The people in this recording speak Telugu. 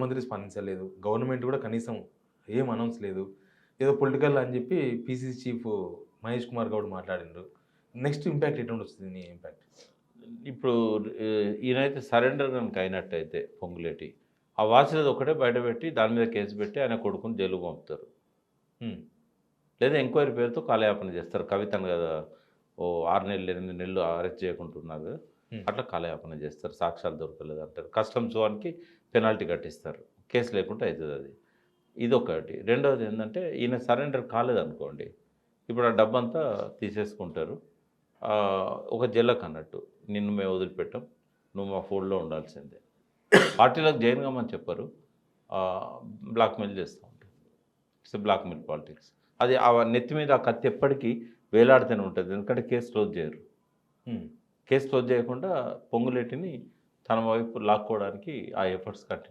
ముఖ్యమంత్రి స్పందించలేదు. గవర్నమెంట్ కూడా కనీసం ఏం అనౌన్స్ లేదు. ఏదో పొలిటికల్ అని చెప్పి పీసీసీ చీఫ్ మహేష్ కుమార్ గౌడ్ మాట్లాడిండ్రు. నెక్స్ట్ ఇంపాక్ట్ ఎటుండొస్తుంది నీ ఇంపాక్ట్? ఇప్పుడు ఈయనైతే సరెండర్ గనుక అయినట్టయితే పొంగులేటి, ఆ వాచ్‌లది ఒకటే బయటపెట్టి దాని మీద కేసు పెట్టి ఆయన కొడుకుని జైలుకి పంపుతారు. హ్మ్. లేదా ఎంక్వైరీ పేరుతో కాలయాపన చేస్తారు. కవితను కదా ఓ 6 నెలలు, 8 నెలలు అరెస్ట్ చేయకుంటున్నారు కదా! హ్మ్. అట్లా కాలయాపన చేస్తారు. సాక్ష్యాలు దొరకలేదంటారు. కస్టమ్స్ వానికి పెనాల్టీ కట్టిస్తారు. కేసు లేకుండా అయితదది. ఇదొకటి. రెండోది ఏందంటే ఈయన సరెండర్ కాలేదనుకోండి, ఇప్పుడు ఆ డబ్బంతా తీసేసుకుంటారు. ఒక జలక్ అన్నట్టు. నిన్ను మేము వదిలిపెట్టం. నువ్వు మా ఫోల్డ్‌లో ఉండాల్సిందే. పార్టీలకు జాయిన్ కమ్మని చెప్పరు. ఆహ్, బ్లాక్‌మెయిల్ చేస్తా ఉంటారు. It's blackmail politics. అది నెత్తి మీద ఆ కత్తి ఎప్పటికీ వేలాడుతూనే ఉంటది. ఎందుకంటే కేస్ క్లోజ్ చేయరు. హ్మ్. కేస్ క్లోజ్ చేయకుండా పొంగులేటిని తన వైపు లాక్కోవడానికి ఆ ఎఫర్ట్స్ కంటిన్యూ